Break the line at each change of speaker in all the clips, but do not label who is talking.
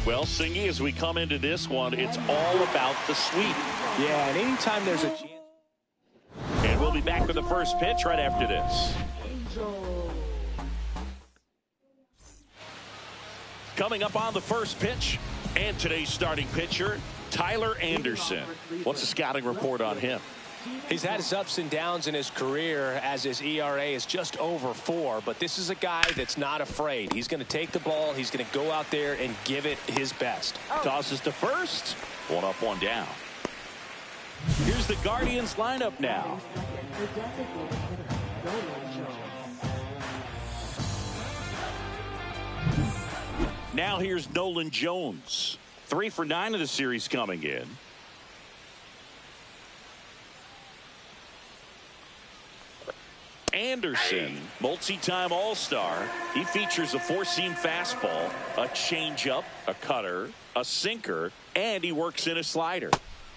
Well, Singy, as we come into this one, it's all about the sweep.
Yeah, and anytime there's a chance.
And we'll be back with the first pitch right after this. Coming up on the first pitch, and today's starting pitcher, Tyler Anderson. What's the scouting report on him?
He's had his ups and downs in his career as his ERA is just over 4, but this is a guy that's not afraid. He's going to take the ball. He's going to go out there and give it his best.
Tosses to first. 1 up, 1 down. Here's the Guardians lineup now. Now here's Nolan Jones. 3 for 9 of the series coming in. Anderson, multi-time All-Star. He features a 4-seam fastball, a changeup, a cutter, a sinker, and he works in a slider.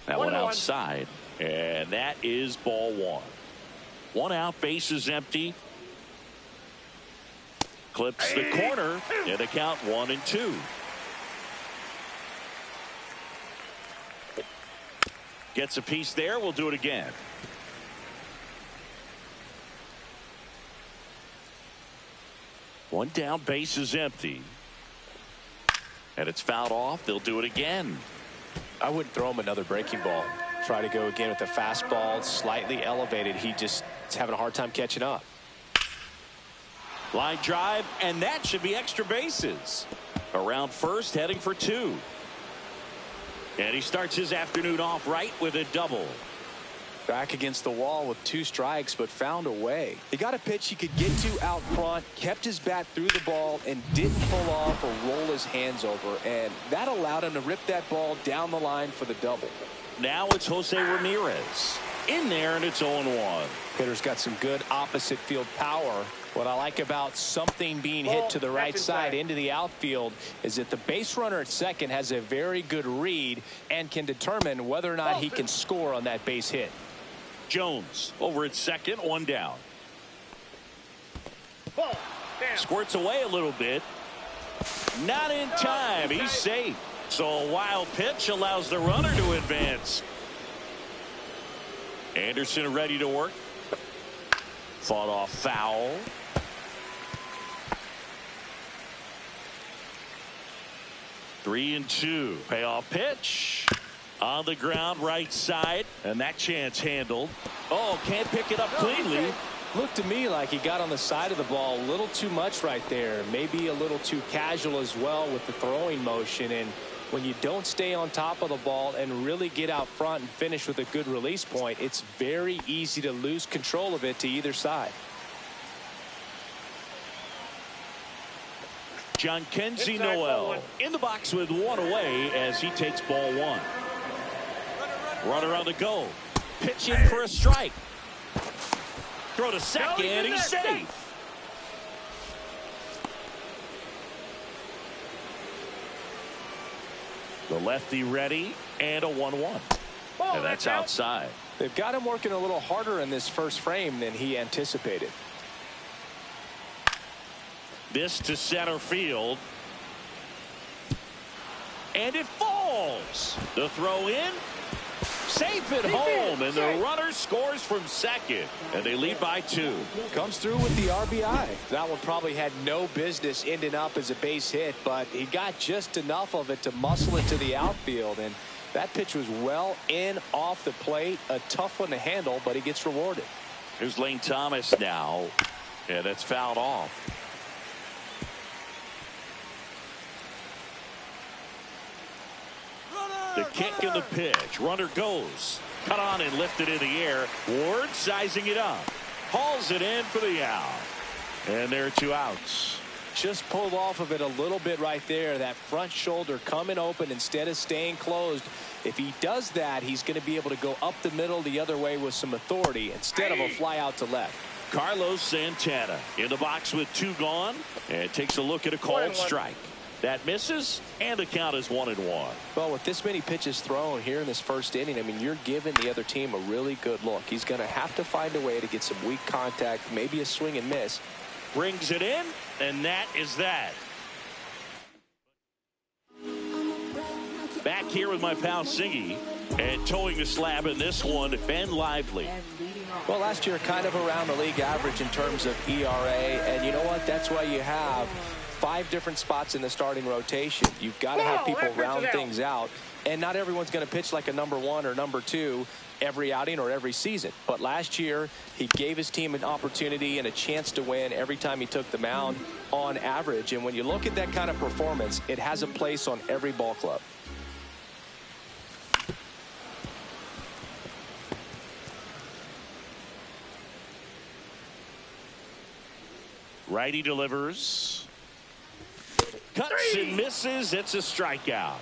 That one outside, and that is ball 1. 1 out, bases empty. Clips the corner, and the count 1-2. Gets a piece there. We'll do it again. One down, base is empty. And it's fouled off. They'll do it again.
I wouldn't throw him another breaking ball. Try to go again with the fastball, slightly elevated. He just is having a hard time catching up.
Line drive, and that should be extra bases. Around first, heading for 2. And he starts his afternoon off right with a double.
Back against the wall with 2 strikes, but found a way. He got a pitch he could get to out front, kept his bat through the ball, and didn't pull off or roll his hands over. And that allowed him to rip that ball down the line for the double.
Now it's Jose Ramirez. In there, and it's 0-1.
Hitter's got some good opposite field power. What I like about something being hit to the right side into the outfield is that the base runner at second has a very good read and can determine whether or not he can score on that base hit.
Jones over at second, 1 down. Squirts away a little bit. Not in time. He's safe. So a wild pitch allows the runner to advance. Anderson ready to work. Fought off foul. Three and 2. Payoff pitch. On the ground, right side. And that chance handled. Oh, can't pick it up cleanly.
Looked to me like he got on the side of the ball a little too much right there. Maybe a little too casual as well with the throwing motion. And when you don't stay on top of the ball and really get out front and finish with a good release point, it's very easy to lose control of it to either side.
John Kenzie Noel in the box with 1 away as he takes ball 1. Runner on the go. Pitch in for a strike. Throw to second. He's safe. The lefty ready, and a 1-1. And that's outside.
They've got him working a little harder in this first frame than he anticipated.
This to center field. And it falls. The throw in. Safe at home, and the runner scores from second, and they lead by 2.
Comes through with the RBI. That one probably had no business ending up as a base hit, but he got just enough of it to muscle it to the outfield, and that pitch was well in off the plate. A tough one to handle, but he gets rewarded.
Here's Lane Thomas now, and that's fouled off. The kick and the pitch. Runner goes. Cut on and lifted in the air. Ward sizing it up. Hauls it in for the out. And there are 2 outs.
Just pulled off of it a little bit right there. That front shoulder coming open instead of staying closed. If he does that, he's going to be able to go up the middle the other way with some authority instead of a fly out to left.
Carlos Santana in the box with 2 gone, and takes a look at a called strike. That misses, and the count is 1-1.
Well, with this many pitches thrown here in this first inning, I mean, you're giving the other team a really good look. He's going to have to find a way to get some weak contact, maybe a swing and miss.
Brings it in, and that is that. Back here with my pal Siggy, and towing the slab in this one, Ben Lively.
Well, last year kind of around the league average in terms of ERA, and you know what? That's why you have 5 different spots in the starting rotation. You've got to have people round things out, and not everyone's going to pitch like a number 1 or number 2 every outing or every season. But last year, he gave his team an opportunity and a chance to win every time he took the mound on average. And when you look at that kind of performance, it has a place on every ball club.
Righty delivers. Cuts and misses. It's a strikeout.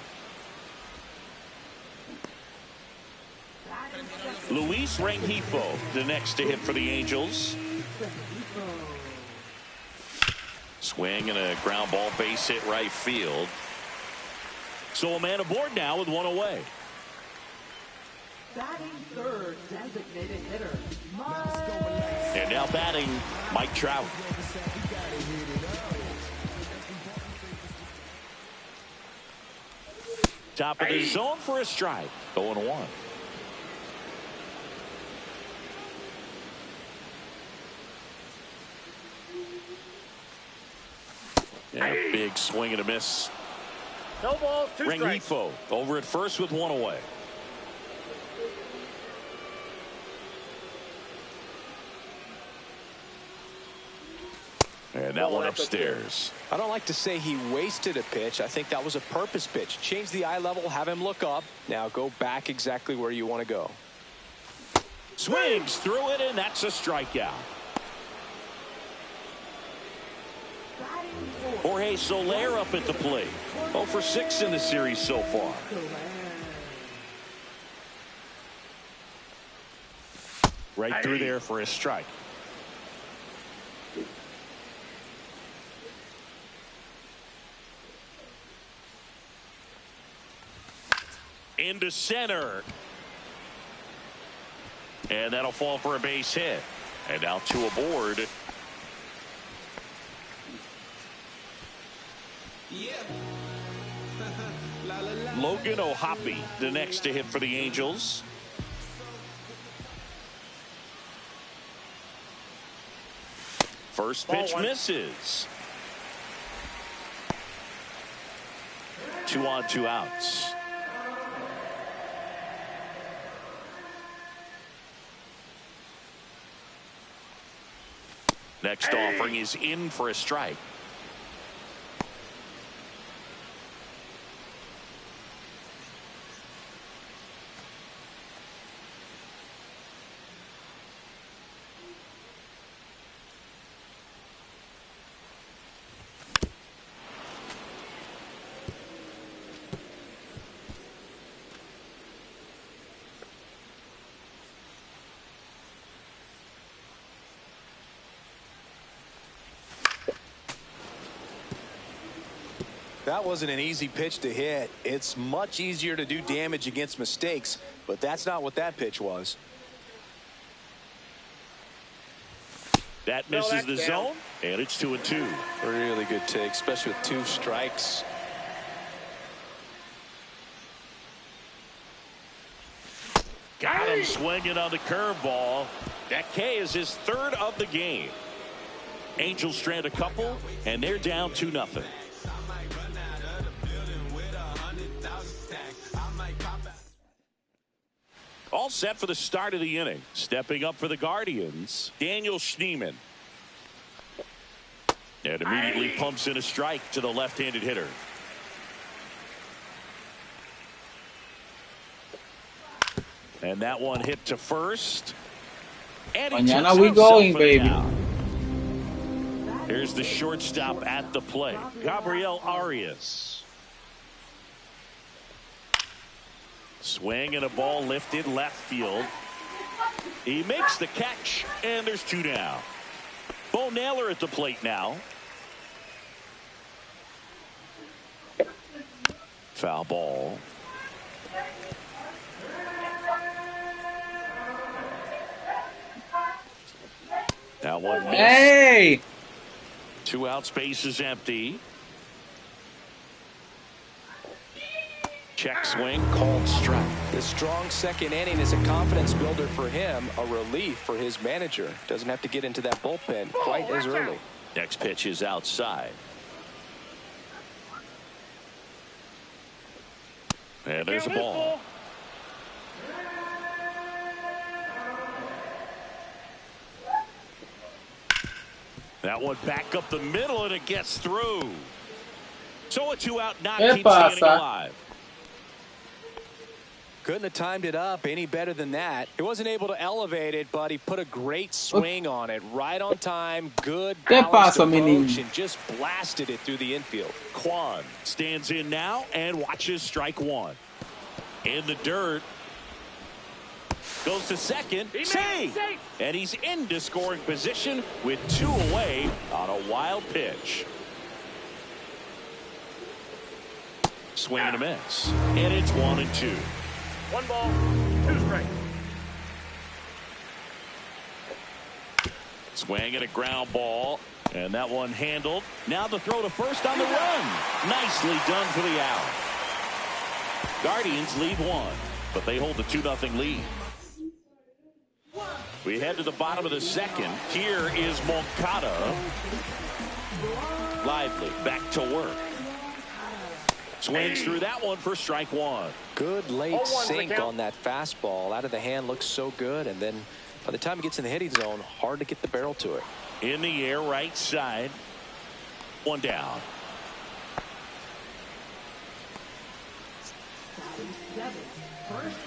Luis Rengifo, the next to hit for the Angels. Swing and a ground ball base hit right field. So a man aboard now with 1 away.
Batting third, designated hitter,
And now batting, Mike Trout. Top of the zone for a strike. 0-1. Yeah, big swing and a miss.
No balls, 2 strikes.
Rengifo over at first with 1 away. And that one upstairs.
I don't like to say he wasted a pitch. I think that was a purpose pitch. Change the eye level, have him look up. Now go back exactly where you want to go.
Swings through it, and that's a strikeout. Jorge Soler up at the plate. 0 for 6 in the series so far. Right through there for a strike. Into center. And that'll fall for a base hit. And now 2 aboard.
Yeah.
Logan O'Hoppe, the next to hit for the Angels. First pitch misses. 2 on, 2 outs. Next offering is in for a strike.
That wasn't an easy pitch to hit. It's much easier to do damage against mistakes, but that's not what that pitch was.
That misses the zone, and it's 2-2.
Really good take, especially with 2 strikes.
Got him swinging on the curveball. That K is his 3rd of the game. Angels strand a couple, and they're down 2-0. All set for the start of the inning. Stepping up for the Guardians, Daniel Schneemann. And immediately pumps in a strike to the left-handed hitter. And that one hit to first. And
Mañana we going, baby.
Here's the shortstop at the plate, Gabriel Arias. Swing and a ball lifted left field. He makes the catch, and there's 2 down. Bo Naylor at the plate now. Foul ball. Now 1 miss.
Hey!
2 outs, base is empty. Check swing, called strike.
The strong second inning is a confidence builder for him, a relief for his manager. Doesn't have to get into that bullpen quite as early.
Next pitch is outside. And there's a ball. That one back up the middle, and it gets through. So a 2-out knock keeps the inning alive.
Couldn't have timed it up any better than that. He wasn't able to elevate it, but he put a great swing on it. Right on time, good balanced approach, and just blasted it through the infield.
Kwan stands in now and watches strike one. In the dirt. Goes to second. Safe. And he's into scoring position with 2 away on a wild pitch. Swing and a miss. And it's 1-2.
1 ball, 2 strikes.
Swing at a ground ball. And that one handled. Now the throw to first on the run. Nicely done for the out. Guardians lead 1, but they hold the 2-0 lead. We head to the bottom of the second. Here is Moncada. Lively back to work. Swings through that one for strike one.
Good late sink on that fastball. Out of the hand, looks so good. And then by the time it gets in the hitting zone, hard to get the barrel to it.
In the air, right side. 1 down.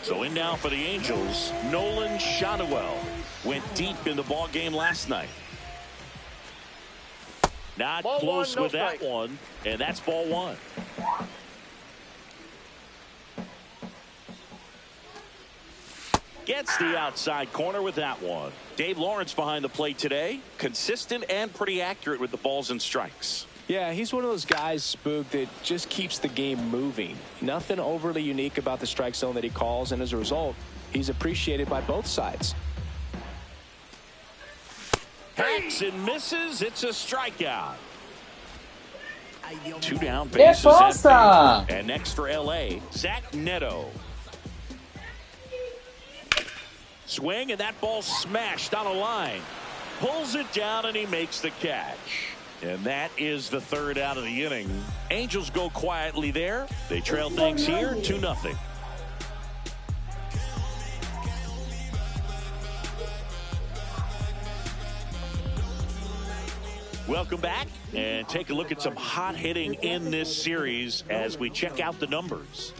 So in now for the Angels, Nolan Shotwell went deep in the ball game last night. Not
ball
close
one,
with that
strike.
one, and that's ball 1. Gets the outside corner with that one. Dave Lawrence behind the plate today. Consistent and pretty accurate with the balls and strikes.
Yeah, he's one of those guys, Spook, that just keeps the game moving. Nothing overly unique about the strike zone that he calls, and as a result, he's appreciated by both sides.
Hacks and misses. It's a strikeout. 2 down, bases empty. And next for LA, Zach Neto. Swing, and that ball smashed on a line. Pulls it down, and he makes the catch. And that is the 3rd out of the inning. Angels go quietly there. They trail things here 2-0. Welcome back, and take a look at some hot hitting in this series as we check out the numbers.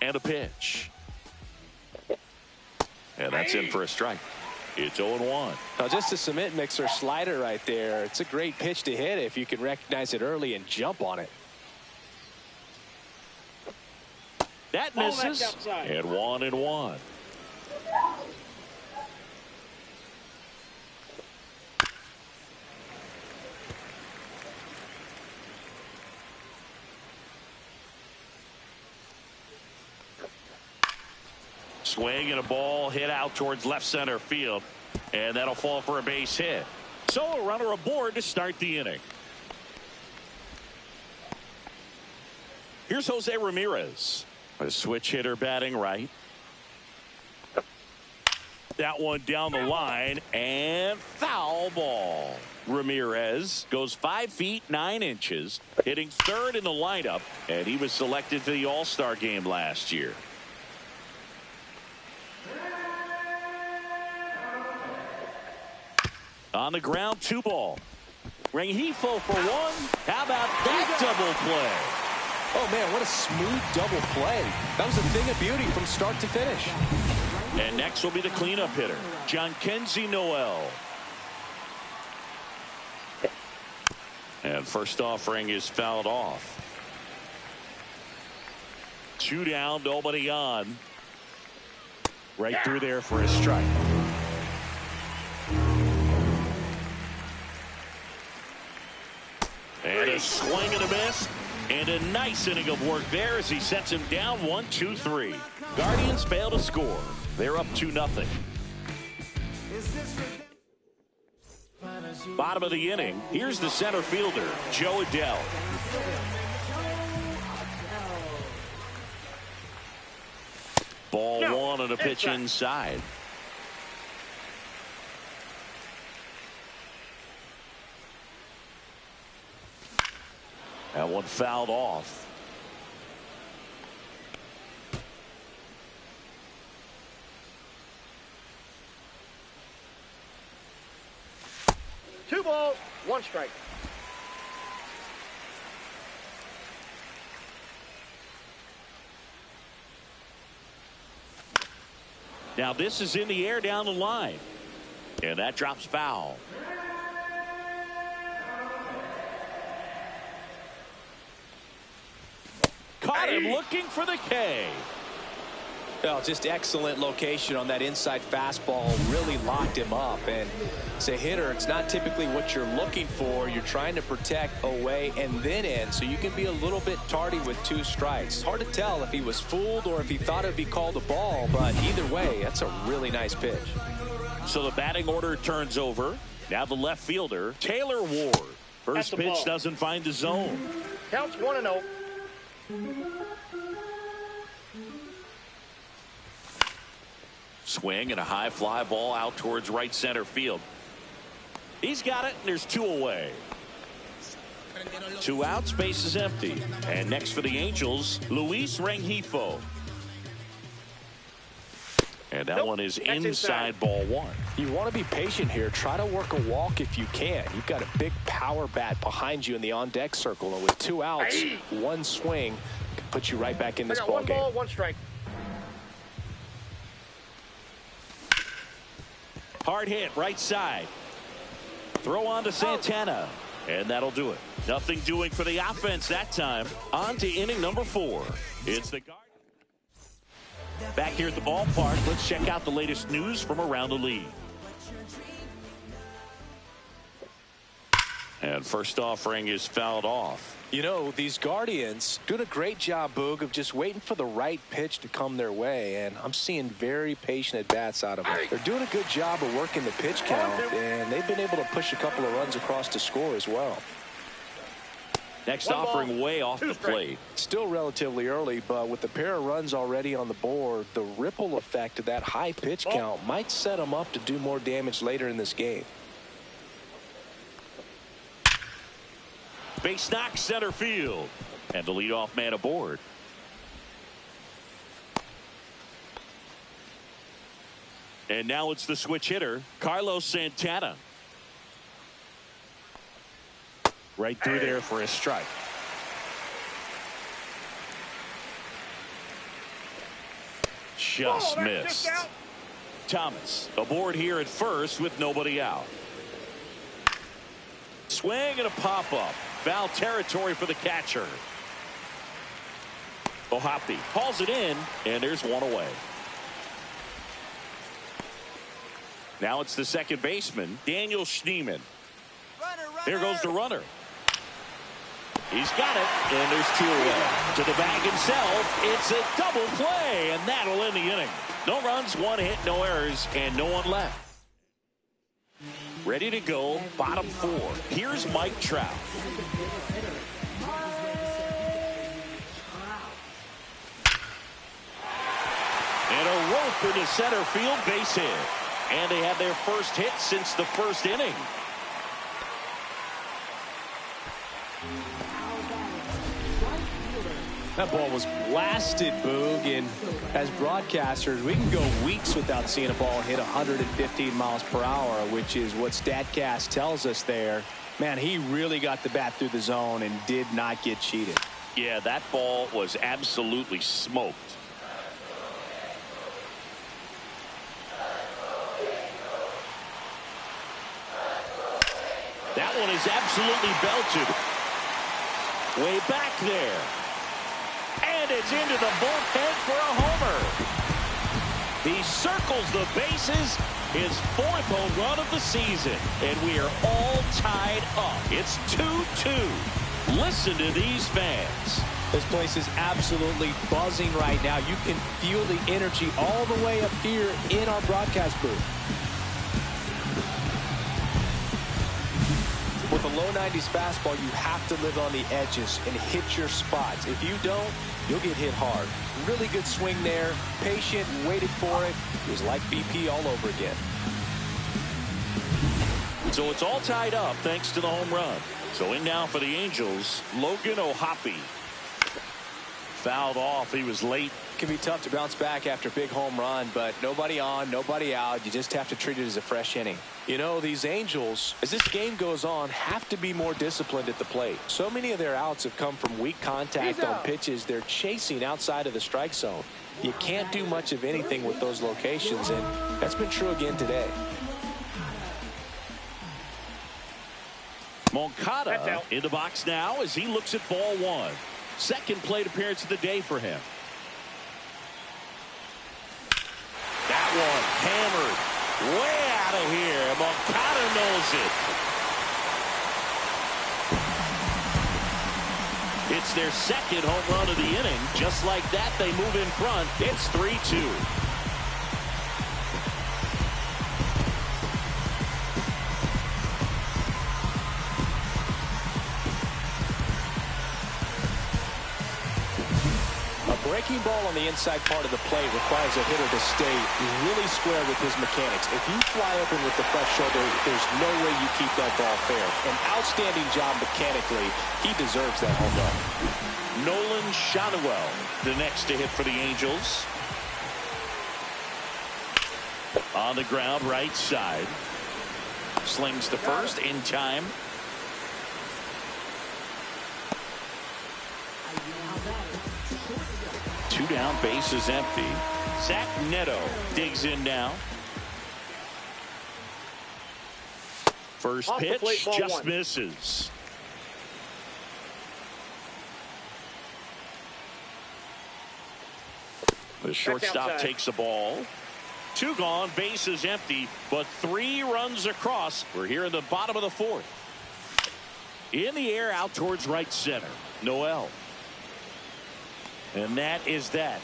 And a pitch. And that's in for a strike. It's 0-1.
Now just a cement mixer slider right there. It's a great pitch to hit if you can recognize it early and jump on it.
That misses. And 1-1. Swing and a ball hit out towards left center field, and that'll fall for a base hit. So a runner aboard to start the inning. Here's Jose Ramirez, a switch hitter batting right. That one down the line, and foul ball. Ramirez goes 5 feet 9 inches, hitting 3rd in the lineup, and he was selected to the All-Star game last year. On the ground, 2 ball. Rengifo for 1. How about that double play?
Oh, man, what a smooth double play. That was a thing of beauty from start to finish.
And next will be the cleanup hitter, Jhonkensy Noel. And first offering is fouled off. 2 down, nobody on. Right through there for a strike. And a swing and a miss. And a nice inning of work there as he sets him down 1-2-3. Guardians fail to score. They're up 2-0. Bottom of the inning, here's the center fielder, Joe Adell. Ball one and a pitch inside. That one fouled off.
Two balls, one strike.
Now this is in the air down the line. And that drops foul. Caught him looking for the K.
Well, just excellent location on that inside fastball. Really locked him up. And as a hitter, it's not typically what you're looking for. You're trying to protect away and then in, so you can be a little bit tardy with 2 strikes. Hard to tell if he was fooled or if he thought it would be called a ball, but either way, that's a really nice pitch.
So the batting order turns over. Now the left fielder, Taylor Ward. First pitch
ball.
doesn't find the zone.
Counts 1-0.
Swing and a high fly ball out towards right center field. He's got it, and there's 2 away. 2 outs, base is empty. And next for the Angels, Luis Rengifo. And that one is inside ball 1.
You want to be patient here. Try to work a walk if you can. You've got a big power bat behind you in the on-deck circle. And with 2 outs, 1 swing can put you right back in this ball game.
1 ball, 1 strike.
Hard hit, right side. Throw on to Santana. And that'll do it. Nothing doing for the offense that time. On to inning number 4. It's the guard. Back here at the ballpark, let's check out the latest news from around the league. And first offering is fouled off.
You know, these Guardians doing a great job, Boog, of just waiting for the right pitch to come their way, and I'm seeing very patient at-bats out of them. They're doing a good job of working the pitch count, and they've been able to push a couple of runs across to score as well.
Next offering way off the plate.
Still relatively early, but with the pair of runs already on the board, the ripple effect of that high pitch count might set them up to do more damage later in this game.
Base knock center field. And the leadoff man aboard. And now it's the switch hitter, Carlos Santana. Right through there for a strike. Just missed. Thomas aboard here at first with nobody out. Swing and a pop-up. Foul territory for the catcher. Ohapi hauls it in, and there's 1 away. Now it's the second baseman, Daniel Schneemann. There goes the runner. He's got it, and there's 2 away. To the bag himself, it's a double play, and that'll end the inning. No runs, 1 hit, no errors, and no one left. Ready to go, bottom 4. Here's Mike Trout. And a rope into center field, base hit. And they have their first hit since the first inning.
That ball was blasted, Boog, and as broadcasters, we can go weeks without seeing a ball hit 115 miles per hour, which is what StatCast tells us there. Man, he really got the bat through the zone and did not get cheated.
Yeah, that ball was absolutely smoked. That one is absolutely belted. Way back there. And it's into the bullpen for a homer. He circles the bases. His 4th home run of the season. And we are all tied up. It's 2-2. Listen to these fans.
This place is absolutely buzzing right now. You can feel the energy all the way up here in our broadcast booth. With a low 90s fastball, you have to live on the edges and hit your spots. If you don't, you'll get hit hard. Really good swing there. Patient, waited for it. It was like BP all over again.
So it's all tied up thanks to the home run. So in now for the Angels, Logan O'Hoppe. Fouled off. He was late.
It can be tough to bounce back after a big home run, but nobody on, nobody out. You just have to treat it as a fresh inning. You know, these Angels, as this game goes on, have to be more disciplined at the plate. So many of their outs have come from weak contact on pitches they're chasing outside of the strike zone. You can't do much of anything with those locations, and that's been true again today.
Moncada in the box now as he looks at ball one. Second plate appearance of the day for him. That one hammered way out of here. Moncada knows it. It's their second home run of the inning. Just like that, they move in front. It's 3-2.
Breaking ball on the inside part of the plate requires a hitter to stay really square with his mechanics. If you fly open with the fresh shoulder, there's no way you keep that ball fair. An outstanding job mechanically. He deserves that home run.
Nolan Shotwell, the next to hit for the Angels. On the ground, right side. Slings to first in time. Two down, base is empty. Zach Neto digs in now. First pitch just misses. The shortstop takes the ball. Two gone, base is empty, but 3 runs across. We're here in the bottom of the fourth. In the air, out towards right center. Noel. And that is that.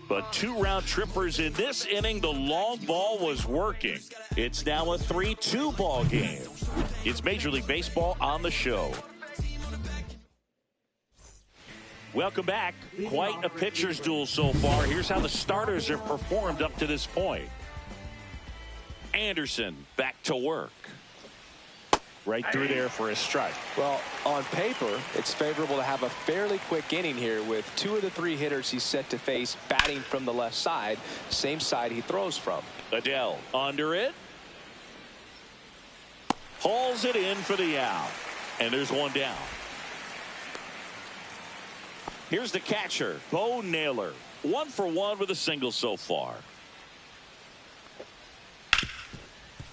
But 2 round trippers in this inning. The long ball was working. It's now a 3-2 ball game. It's Major League Baseball on the show. Welcome back. Quite a pitcher's duel so far. Here's how the starters have performed up to this point. Anderson back to work. Right through there for a strike.
Well, on paper, it's favorable to have a fairly quick inning here with 2 of the 3 hitters he's set to face batting from the left side, same side he throws from.
Adele under it. Hauls it in for the out. And there's 1 down. Here's the catcher, Bo Naylor. 1 for 1 with a single so far.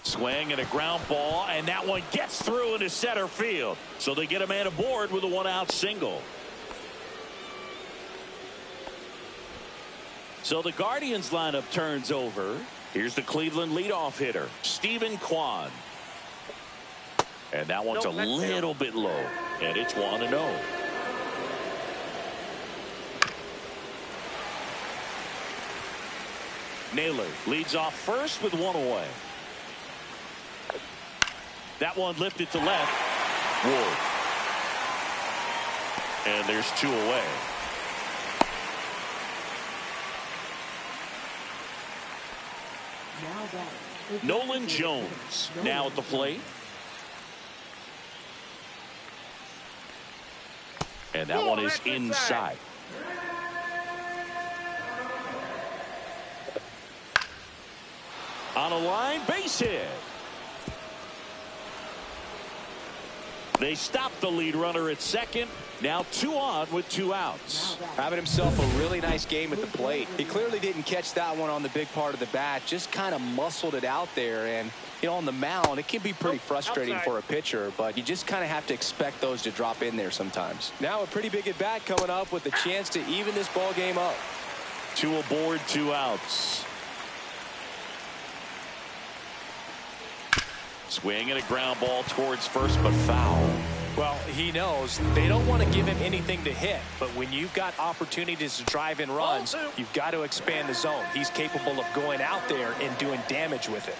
Swing and a ground ball, and that one gets through into center field. So they get a man aboard with a 1-out single. So the Guardians lineup turns over. Here's the Cleveland leadoff hitter, Stephen Kwan. And that one's a little bit low, and it's 1-0. Naylor leads off first with 1 away. That one lifted to left. Ward. And there's 2 away. Nolan Jones now at the plate. And that one is inside. On a line, base hit. They stop the lead runner at second. Now 2 on with 2 outs.
Having himself a really nice game at the plate. He clearly didn't catch that one on the big part of the bat. Just kind of muscled it out there. And, you know, on the mound, it can be pretty frustrating for a pitcher. But you just kind of have to expect those to drop in there sometimes. Now a pretty big at bat coming up with a chance to even this ball game up.
2 aboard, 2 outs. Swing and a ground ball towards first, but foul.
Well, he knows they don't want to give him anything to hit, but when you've got opportunities to drive in runs, you've got to expand the zone. He's capable of going out there and doing damage with it.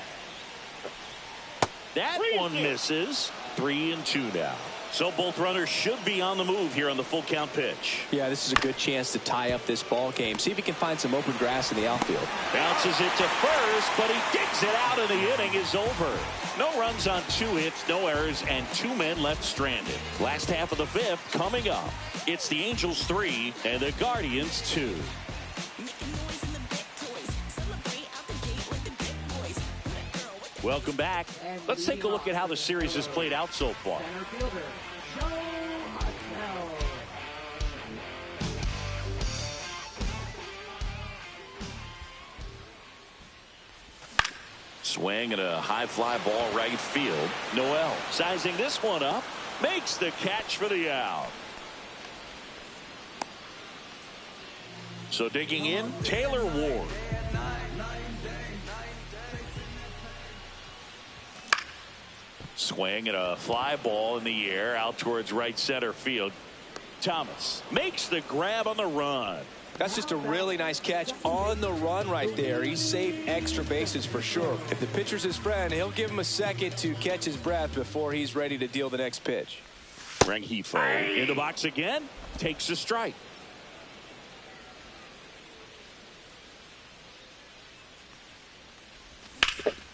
That one misses. 3-2 now. So both runners should be on the move here on the full count pitch.
Yeah, this is a good chance to tie up this ball game. See if he can find some open grass in the outfield.
Bounces it to first, but he digs it out, and the inning is over. No runs on 2 hits, no errors, and 2 men left stranded. Last half of the 5th coming up. It's the Angels 3 and the Guardians 2. Welcome back. Let's take a look at how the series has played out so far.
Center fielder, Halotv.
Swing and a high fly ball right field. Noel sizing this one up. Makes the catch for the out. So digging in, Taylor Ward. Swing and a fly ball in the air out towards right center field. Thomas makes the grab on the run.
That's just a really nice catch on the run right there. He saved extra bases for sure. If the pitcher's his friend, he'll give him a second to catch his breath before he's ready to deal the next pitch.
Rengifo in the box again. Takes a strike.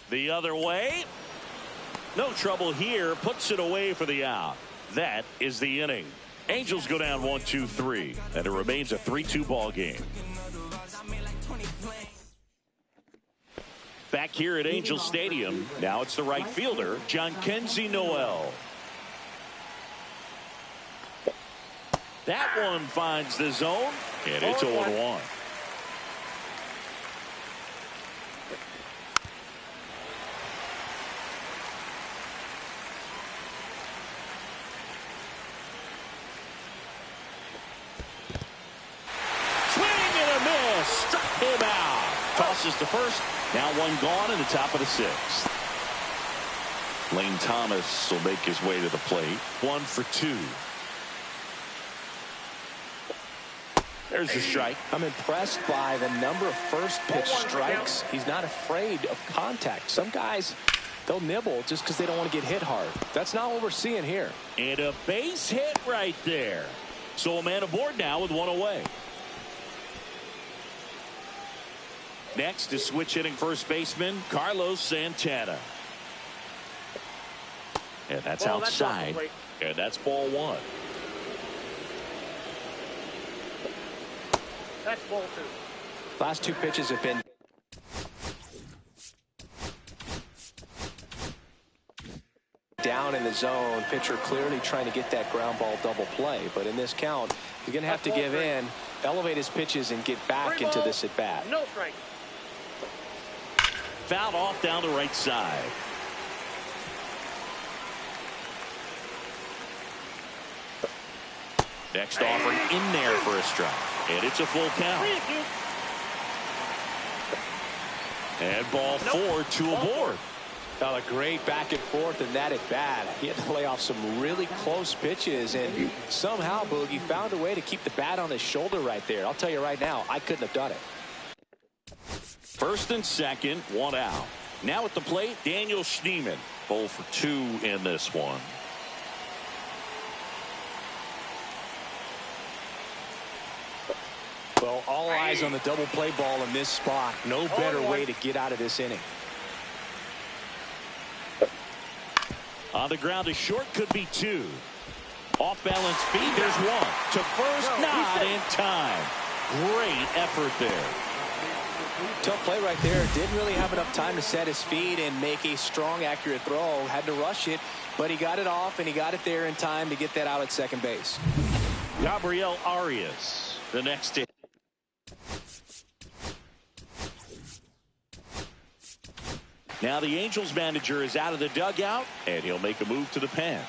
The other way. No trouble here. Puts it away for the out. That is the inning. Angels go down 1-2-3, and it remains a 3-2 ball game. Back here at Angel Stadium, now it's the right fielder, Jhonkensy Noel. That one finds the zone, and it's 0-1. Struck him out. Tosses to first. Now one gone in the top of the 6th. Lane Thomas will make his way to the plate. 1 for 2. There's the strike.
I'm impressed by the number of first pitch strikes. He's not afraid of contact. Some guys, they'll nibble just because they don't want to get hit hard. That's not what we're seeing here.
And a base hit right there. So a man aboard now with 1 away. Next is switch hitting first baseman Carlos Santana. And that's outside. And that's ball 1.
That's ball 2.
Last 2 pitches have been down in the zone. Pitcher clearly trying to get that ground ball double play. But in this count, he's going to have to give in, elevate his pitches, and get back into this at bat.
No strike.
Fouled off down the right side. Next offering in there for a strike. And it's a full count. And ball 4, 2 aboard.
A great back and forth in that at bat. He had to lay off some really close pitches, and somehow Boogie found a way to keep the bat on his shoulder right there. I'll tell you right now, I couldn't have done it.
First and second, 1 out. Now at the plate, Daniel Schneemann. 0 for 2 in this one.
Well, all eyes on the double play ball in this spot. No better way to get out of this inning.
On the ground, a short could be 2. Off balance feed, there's 1. To first, not in time. Great effort there.
Tough play right there. Didn't really have enough time to set his feet and make a strong, accurate throw. Had to rush it, but he got it off, and he got it there in time to get that out at second base.
Gabriel Arias, the next hit. Now the Angels manager is out of the dugout, and he'll make a move to the pen.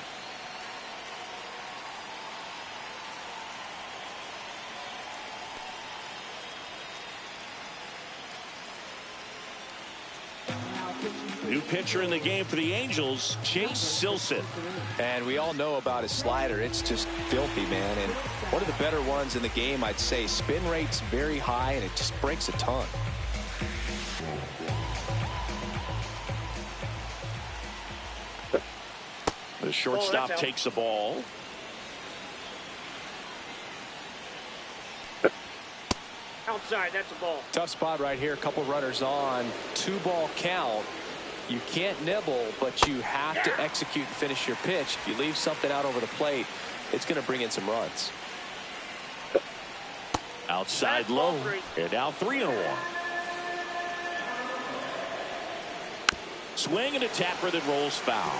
New pitcher in the game for the Angels, Chase Silseth.
And we all know about his slider. It's just filthy, man. And one of the better ones in the game, I'd say. Spin rate's very high, and it just breaks a ton.
shortstop takes the ball.
Outside, that's a ball.
Tough spot right here. A couple runners on. 2-ball count. You can't nibble, but you have to execute and finish your pitch. If you leave something out over the plate, it's going to bring in some runs.
Outside low. And now 3-1. Swing and a tapper that rolls foul.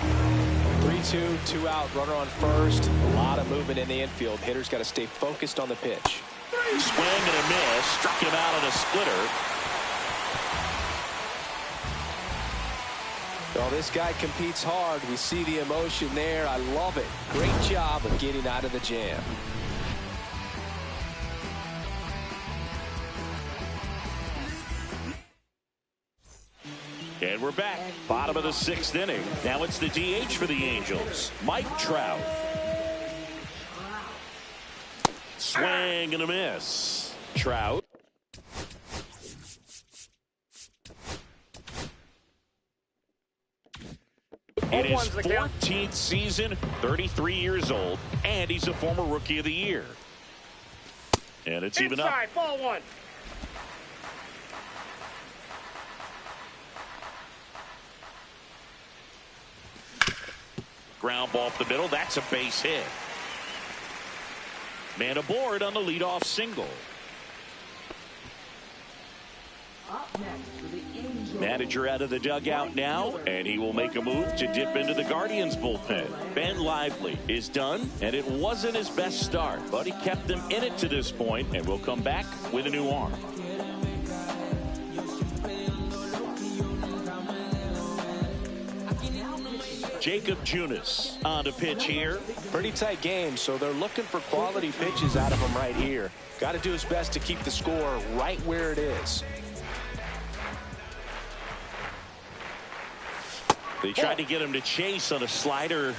3-2, 2 out, runner on first. A lot of movement in the infield. Hitter's got to stay focused on the pitch.
Swing and a miss. Struck him out on a splitter.
Well, this guy competes hard. We see the emotion there. I love it. Great job of getting out of the jam.
And we're back. Bottom of the 6th inning. Now it's the DH for the Angels, Mike Trout. Swing and a miss. Trout. In his 14th season, 33 years old, and he's a former Rookie of the Year. And it's even up.
Inside, ball 1.
Ground ball up the middle. That's a base hit. Man aboard on the leadoff single.
Up next for the Angels.
Manager out of the dugout now, and he will make a move to dip into the Guardians bullpen. Ben Lively is done, and it wasn't his best start, but he kept them in it to this point, and will come back with a new arm. Jacob Junis on to pitch here.
Pretty tight game, so they're looking for quality pitches out of him right here. Got to do his best to keep the score right where it is.
They tried to get him to chase on a slider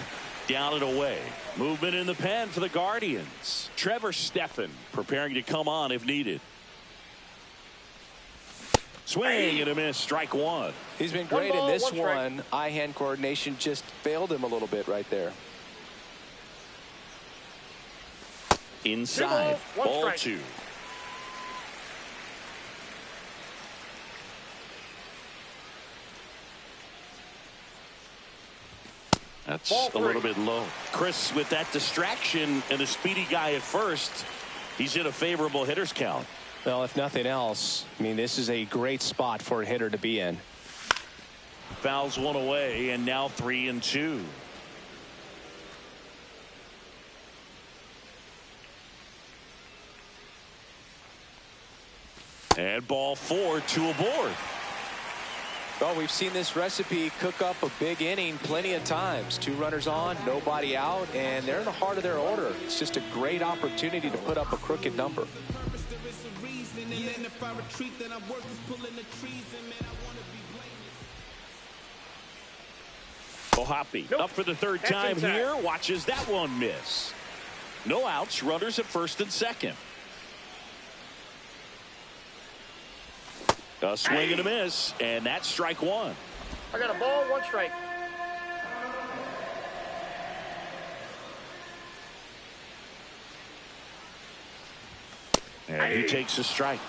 down and away. Movement in the pen for the Guardians. Trevor Stephan preparing to come on if needed. Swing and a miss. Strike 1.
He's been great in this one. Eye-hand coordination just failed him a little bit right there.
Inside. Ball 2. That's a little bit low. Chris, with that distraction and a speedy guy at first, he's in a favorable hitter's count.
Well, if nothing else, I mean, this is a great spot for a hitter to be in.
Fouls one away, and now 3-2. And ball 4, 2 aboard.
Well, we've seen this recipe cook up a big inning plenty of times. 2 runners on, nobody out, and they're in the heart of their order. It's just a great opportunity to put up a crooked number.
Ohapi up for the 3rd time here. Watches that one miss. No outs. Runners at first and second. A swing and a miss, and that's strike 1.
I got a ball, 1 strike.
And he takes a strike.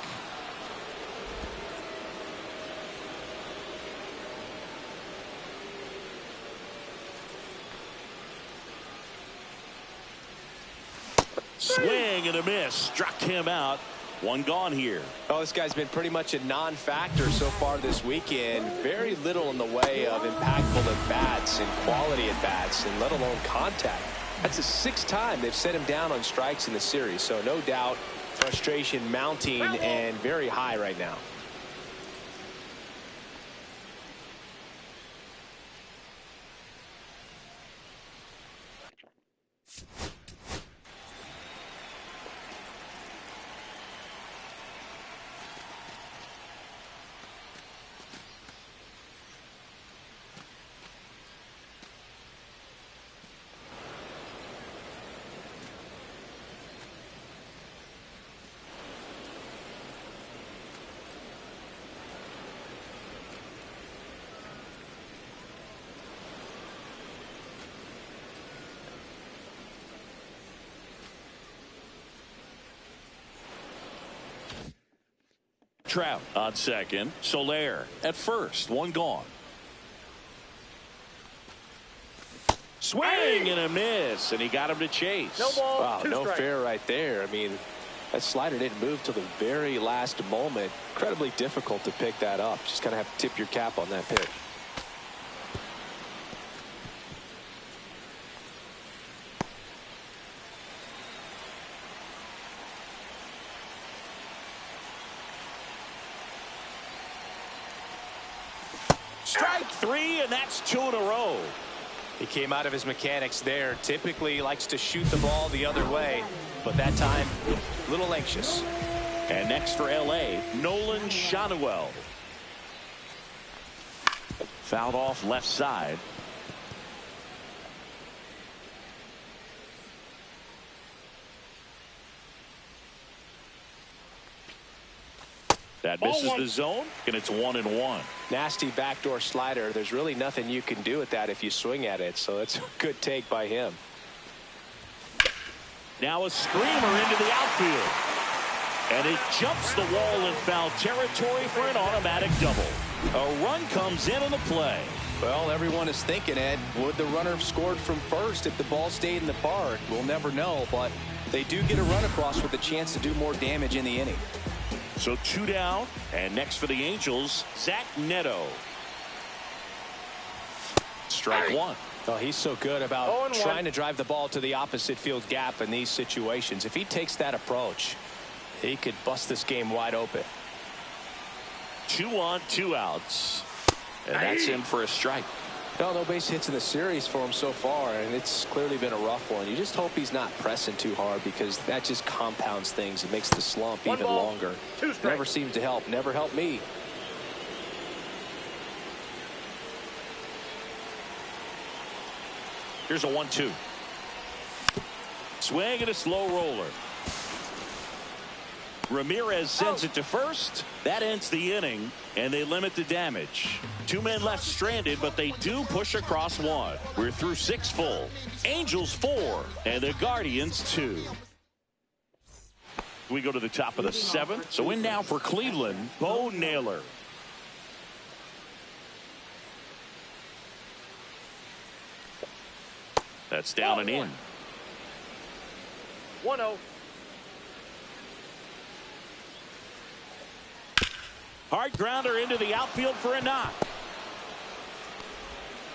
Swing and a miss. Struck him out. 1 gone here.
Oh, this guy's been pretty much a non-factor so far this weekend. Very little in the way of impactful at-bats and quality at-bats, and let alone contact. That's the 6th time they've set him down on strikes in the series, so no doubt frustration mounting and very high right now.
Trout on second. Soler at first. One gone. Swing and a miss, and he got him to chase.
No ball.
Wow,
Two
no
strikes.
fair right there. I mean, that slider didn't move till the very last moment. Incredibly difficult to pick that up. Just kind of have to tip your cap on that pitch.
Strike three, and that's 2 in a row.
He came out of his mechanics there. Typically he likes to shoot the ball the other way, but that time a little anxious.
And next for LA, Nolan Shanuel. Fouled off left side. That misses the zone, and it's 1-1.
Nasty backdoor slider. There's really nothing you can do with that if you swing at it, so it's a good take by him.
Now a screamer into the outfield. And it jumps the wall in foul territory for an automatic double. A run comes in on the play.
Well, everyone is thinking, Ed, would the runner have scored from first if the ball stayed in the park? We'll never know, but they do get a run across with a chance to do more damage in the inning.
So 2 down, and next for the Angels, Zach Neto. Strike one.
Oh, he's so good about
0-1.
trying to drive the ball to the opposite field gap in these situations. If he takes that approach, he could bust this game wide open.
2 on, 2 outs. And that's in for a strike.
No base hits in the series for him so far, and it's clearly been a rough one. You just hope he's not pressing too hard, because that just compounds things. It makes the slump
One
even
ball,
longer.
2 strikes.
Never seems to help. Never helped me.
Here's a 1-2. Swing and a slow roller. Ramirez sends it to first. That ends the inning, and they limit the damage. 2 men left stranded, but they do push across 1. We're through 6 full. Angels 4, and the Guardians 2. We go to the top of the 7th. So in now for Cleveland, Bo Naylor. That's down and in.
1-0.
Hard grounder into the outfield for a knock.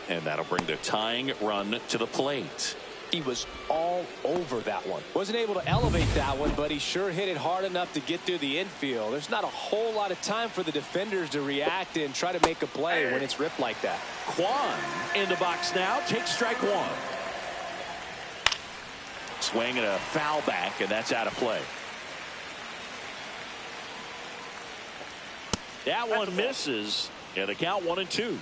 And that'll bring the tying run to the plate.
He was all over that one. Wasn't able to elevate that one, but he sure hit it hard enough to get through the infield. There's not a whole lot of time for the defenders to react and try to make a play when it's ripped like that.
Kwan in the box now, takes strike 1. Swing and a foul back, and that's out of play. That one misses, and the count 1-2.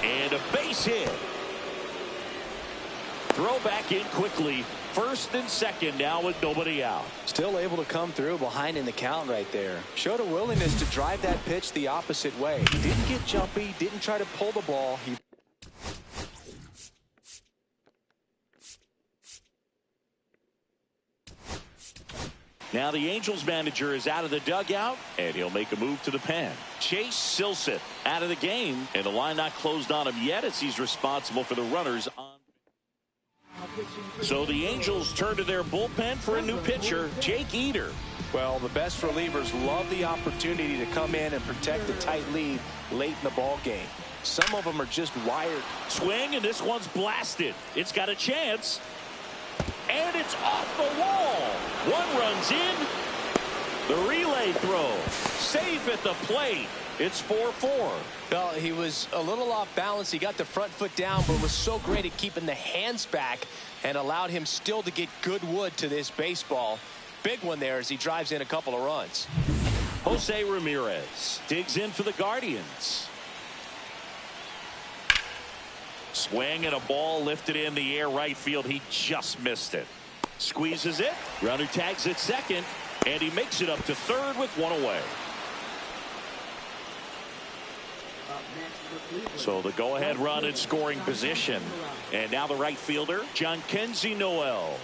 And a base hit. Throw back in quickly. First and second now with nobody out.
Still able to come through behind in the count right there. Showed a willingness to drive that pitch the opposite way. Didn't get jumpy, didn't try to pull the ball.
Now the Angels manager is out of the dugout, and he'll make a move to the pen. Chase Silseth out of the game, and the line not closed on him yet as he's responsible for the runners on. So the Angels turn to their bullpen for a new pitcher, Jake Eder.
Well, the best relievers love the opportunity to come in and protect the tight lead late in the ball game. Some of them are just wired.
Swing, and this one's blasted. It's got a chance. And it's off the wall. One runs in. The relay throw. Safe at the plate. It's 4-4.
Well, he was a little off balance. He got the front foot down, but was so great at keeping the hands back and allowed him still to get good wood to this baseball. Big one there as he drives in a couple of runs.
Jose Ramirez digs in for the Guardians. Swing and a ball lifted in the air right field. He just missed it. Squeezes it. Runner tags at second, and he makes it up to third with one away. So the go-ahead run in scoring position. And now the right fielder, John Kenzie Noel.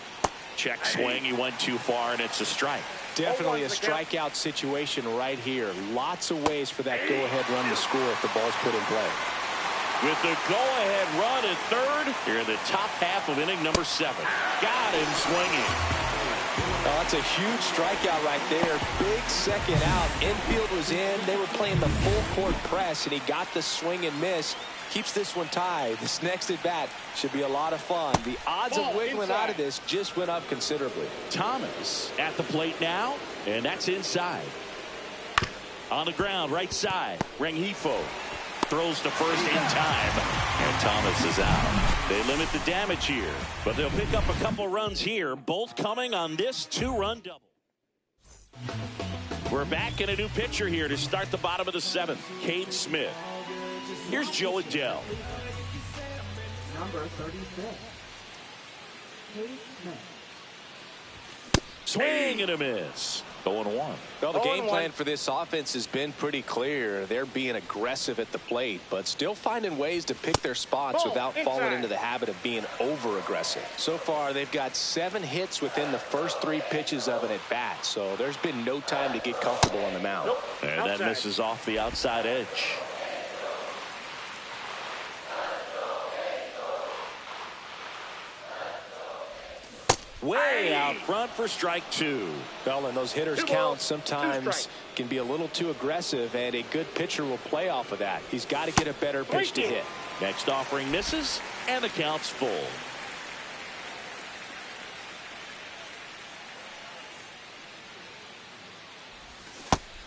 Check swing. He went too far, and it's a strike.
Definitely a strikeout situation right here. Lots of ways for that go-ahead run to score if the ball's put in play.
With the go-ahead run at third, here in the top half of inning number 7. Got him swinging.
Oh, that's a huge strikeout right there. Big second out. Infield was in. They were playing the full court press, and he got the swing and miss. Keeps this one tied. This next at bat should be a lot of fun. The odds of wiggling out of this just went up considerably.
Thomas at the plate now, and that's inside. On the ground, right side. Rengifo throws to first in time, and Thomas is out. They limit the damage here, but they'll pick up a couple runs here, both coming on this 2-run double. We're back in a new pitcher here to start the bottom of the 7th. Cade Smith. Here's Joe Adell.
Number 36. Cade Smith.
Swing and a miss. 0-1.
Well, the game plan for this offense has been pretty clear. They're being aggressive at the plate, but still finding ways to pick their spots without falling into the habit of being over-aggressive. So far, they've got 7 hits within the first 3 pitches of an at-bat, so there's been no time to get comfortable on the mound.
And that misses off the outside edge. Way out front for strike 2.
Well, and those hitters count sometimes can be a little too aggressive, and a good pitcher will play off of that. He's got to get a better pitch to hit.
Next offering misses, and the count's full.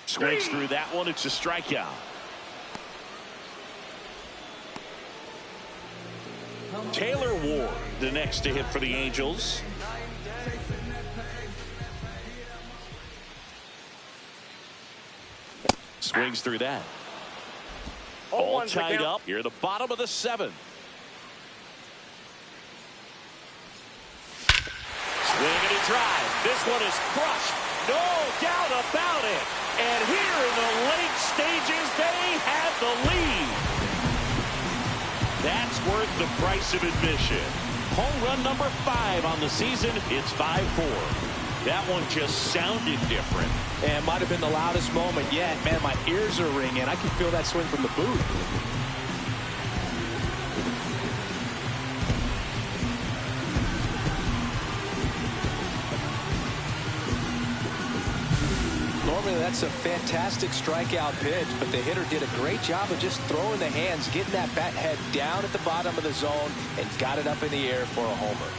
Swings through that one. It's a strikeout. Taylor Ward, the next to hit for the Angels. Swings through that. All tied up here at the bottom of the 7th. Swing and a drive. This one is crushed. No doubt about it. And here in the late stages, they have the lead. That's worth the price of admission. Home run number 5 on the season. It's 5-4. That one just sounded different.
And might have been the loudest moment yet. Man, my ears are ringing. I can feel that swing from the booth. Normally, that's a fantastic strikeout pitch, but the hitter did a great job of just throwing the hands, getting that bat head down at the bottom of the zone, and got it up in the air for a homer.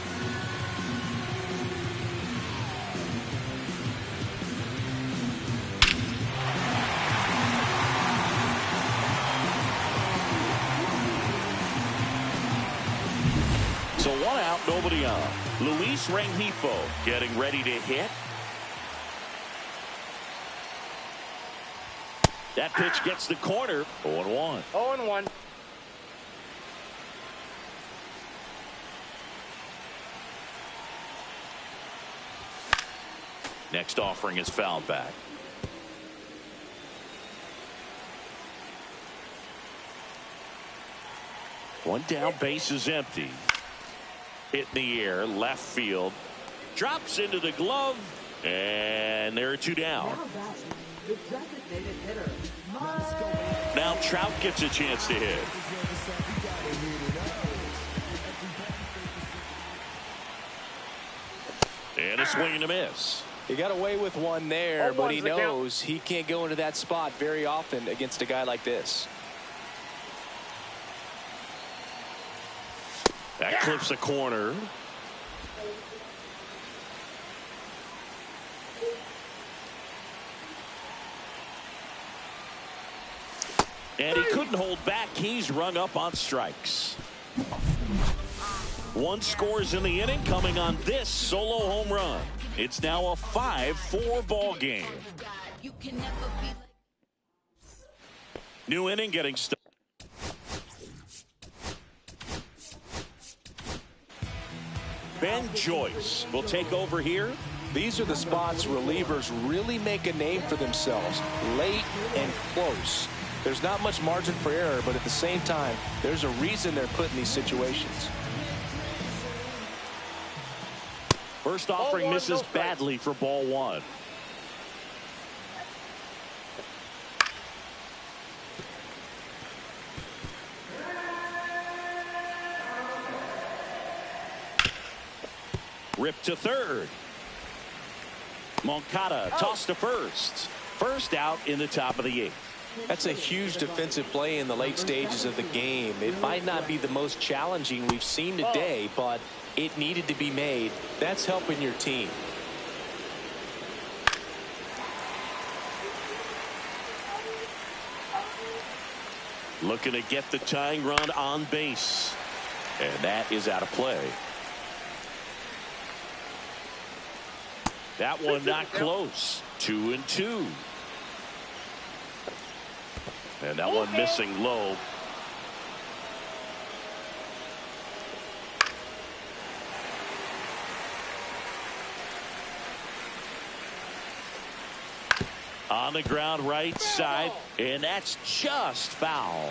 So 1 out, nobody on. Luis Rengifo getting ready to hit. That pitch gets the corner. 0-1.
0-1.
Next offering is fouled back. One down, base is empty. Hit in the air, left field. Drops into the glove, and there are 2 down.
The designated hitter.
Now Trout gets a chance to hit. And a swing and a miss.
He got away with one there, but he knows he can't go into that spot very often against a guy like this.
That clips a corner. And he couldn't hold back. He's rung up on strikes. 1 scores in the inning, coming on this solo home run. It's now a 5-4 ball game. New inning getting started. Ben Joyce will take over here.
These are the spots relievers really make a name for themselves. Late and close. There's not much margin for error, but at the same time, there's a reason they're put in these situations.
First offering
one,
misses
no strike.
badly for ball one. Ripped to third. Moncada tossed to first. First out in the top of the 8th.
That's a huge defensive play in the late stages of the game. It might not be the most challenging we've seen today, but it needed to be made. That's helping your team.
Looking to get the tying run on base. And that is out of play. That one not close. 2-2. And that one missing low. On the ground right side, and that's just foul.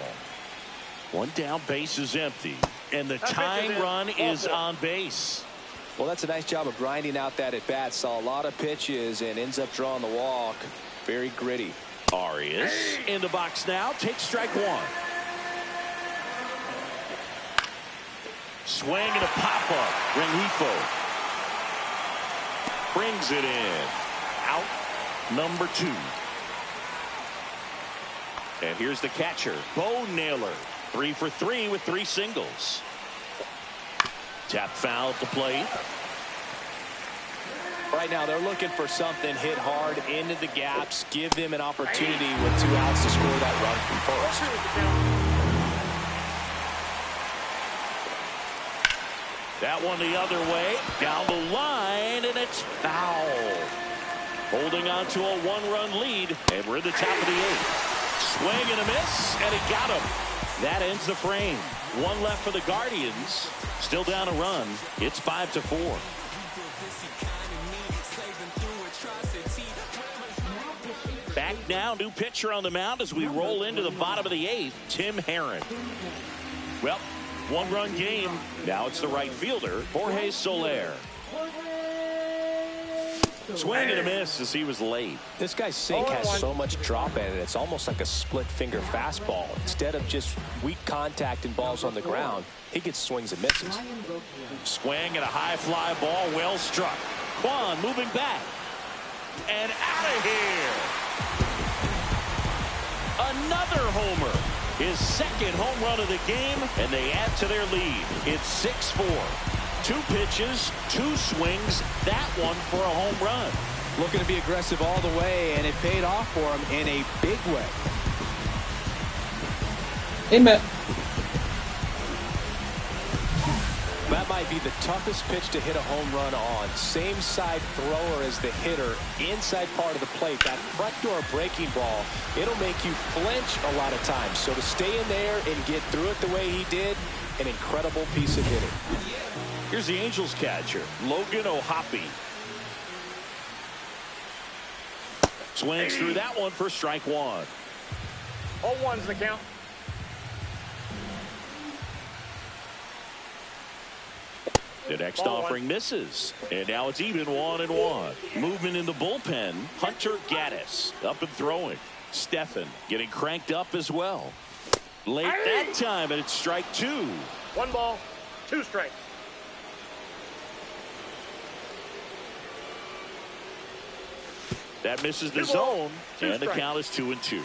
One down, base is empty, and the tying run is on base.
Well, that's a nice job of grinding out that at bat. Saw a lot of pitches and ends up drawing the walk. Very gritty.
Arias in the box now, takes strike one. Swing and a pop up. Rengifo brings it in. Out number 2. And here's the catcher, Bo Naylor. 3 for 3 with 3 singles. Tap foul at the plate.
Right now they're looking for something hit hard into the gaps. Give them an opportunity with 2 outs to score that run from first.
That one the other way. Down the line, and it's foul. Holding on to a 1-run lead, and we're in the top of the 8th. Swing and a miss, and he got him. That ends the frame. 1 left for the Guardians. Still down a run. It's 5-4. Back now, new pitcher on the mound as we roll into the bottom of the 8th, Tim Herron. Well, 1-run game. Now it's the right fielder, Jorge Soler. Swing and a miss as he was late.
This guy's sink has so much drop in it. It's almost like a split finger fastball. Instead of just weak contact and balls on the ground, he gets swings and misses.
Swing and a high fly ball, well struck. Kwan moving back. And out of here. Another homer. His second home run of the game, and they add to their lead. It's 6-4. 2 pitches, 2 swings, that one for a home run.
Looking to be aggressive all the way, and it paid off for him in a big way.
Amen.
That might be the toughest pitch to hit a home run on. Same side thrower as the hitter, inside part of the plate. That front door breaking ball, it'll make you flinch a lot of times. So to stay in there and get through it the way he did, an incredible piece of hitting.
Here's the Angels catcher, Logan O'Hoppe. Swings through that one for strike 1.
0-1's the count.
The next offering misses. And now it's even 1-1. Movement in the bullpen. Hunter Gaddis up and throwing. Stephan getting cranked up as well. Late that time, and it's strike 2.
1 ball, 2 strikes.
That misses the
2
zone,
balls, 2
and the
strikes.
count is 2-2.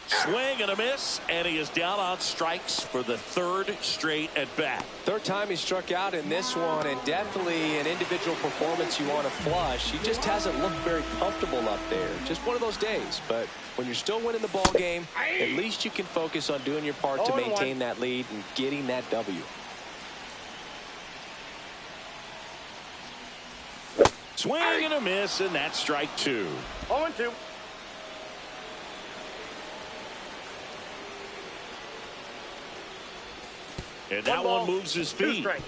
Swing and a miss, and he is down on strikes for the 3rd straight at bat.
3rd time he struck out in this one, and definitely an individual performance you want to flush. He just hasn't looked very comfortable up there. Just one of those days. But when you're still winning the ball game, at least you can focus on doing your part to maintain that lead and getting that W.
Swing and a miss, and that's strike 2.
0-2.
And that one moves his
2
feet.
strikes.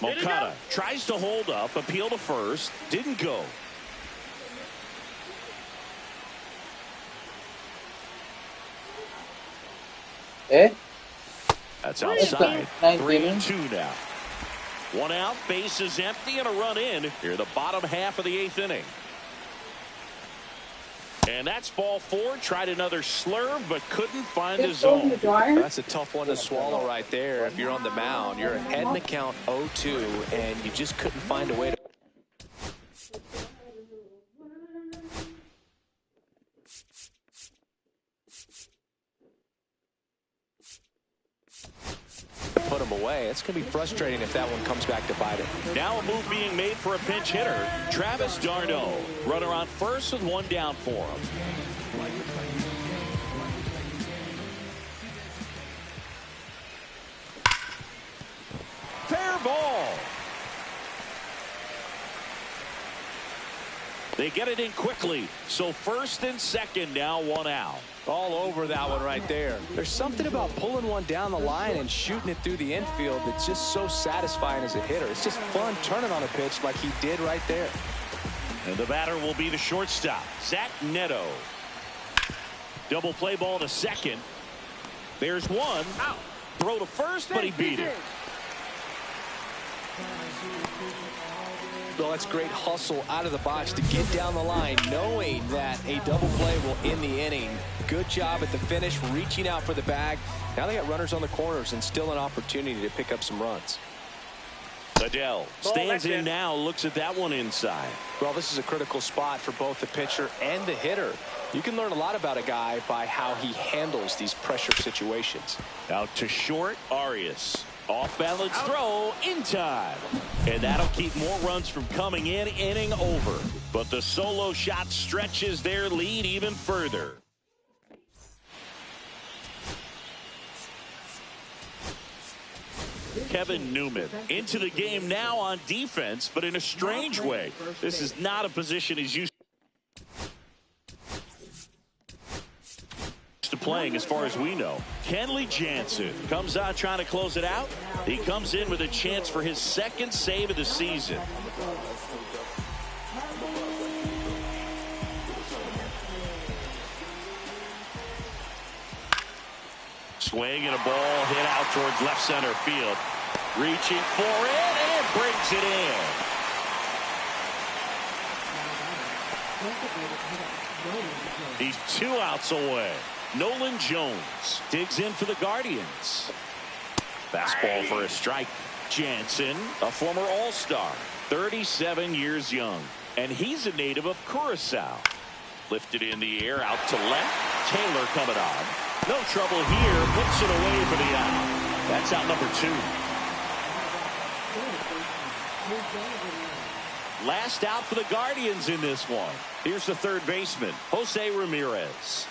Moncada tries to hold up, appeal to first, didn't go.
Eh?
That's outside.
9-7.
3-2 now. One out, base is empty, and a run in here the bottom half of the 8th inning. And that's ball 4. Tried another slurve, but couldn't find his zone.
That's a tough one to swallow right there. If you're on the mound, you're ahead in the count 0-2, and you just couldn't find a way to put him away. It's going to be frustrating if that one comes back to bite him.
Now a move being made for a pinch hitter, Travis d'Arnaud. Runner on first with one down for him. Fair ball. They get it in quickly. So first and second now, one out.
All over that one right there. There's something about pulling one down the line and shooting it through the infield that's just so satisfying as a hitter. It's just fun turning on a pitch like he did right there.
And the batter will be the shortstop, Zach Neto. Double play ball to second. There's one. Out. Throw to first, but he beat it.
Well, that's great hustle out of the box to get down the line, knowing that a double play will end the inning. Good job at the finish, reaching out for the bag. Now they got runners on the corners and still an opportunity to pick up some runs.
Adele stands in now, looks at that one inside.
Well, this is a critical spot for both the pitcher and the hitter. You can learn a lot about a guy by how he handles these pressure situations.
Out to short, Arias. Off balance throw in time. And that'll keep more runs from coming in, inning over. But the solo shot stretches their lead even further. Kevin Newman into the game now on defense, but in a strange way. This is not a position he's used to playing as far as we know. Kenley Jansen comes out trying to close it out. He comes in with a chance for his second save of the season. Swing and a ball hit out towards left center field. Reaching for it and brings it in. He's 2 outs away. Nolan Jones digs in for the Guardians. Fastball for a strike. Jansen, a former All-Star, 37 years young, and he's a native of Curacao. Lifted in the air out to left. Taylor coming on. No trouble here. Puts it away for the out. That's out number 2. Last out for the Guardians in this one. Here's the third baseman, Jose Ramirez.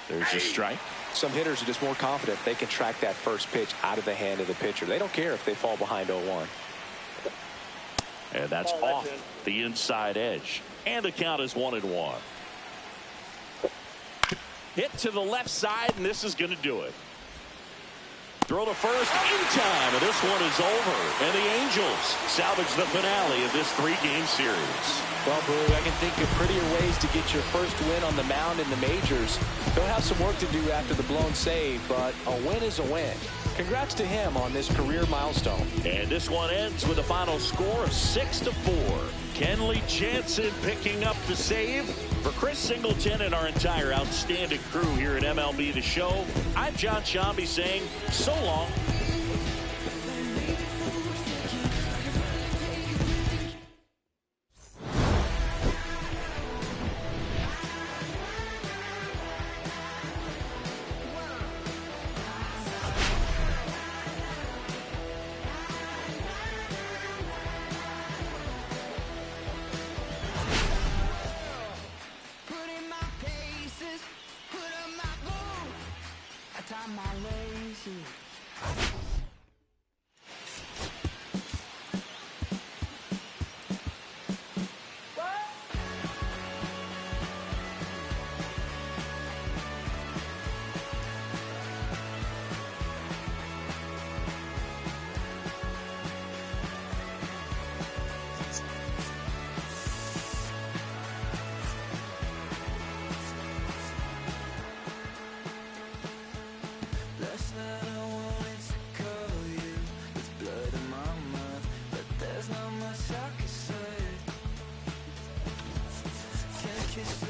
There's a strike.
Some hitters are just more confident they can track that first pitch out of the hand of the pitcher. They don't care if they fall behind 0-1.
And that's off the inside edge. And the count is 1-1. Hit to the left side, and this is going to do it. Throw to first in time, and this one is over. And the Angels salvage the finale of this 3-game series.
Well, Brew, I can think of prettier ways to get your first win on the mound in the majors. He'll have some work to do after the blown save, but a win is a win. Congrats to him on this career milestone.
And this one ends with a final score of 6-4. Kenley Jansen picking up the save. For Chris Singleton and our entire outstanding crew here at MLB The Show, I'm John Shambi saying so long.
My lazy kiss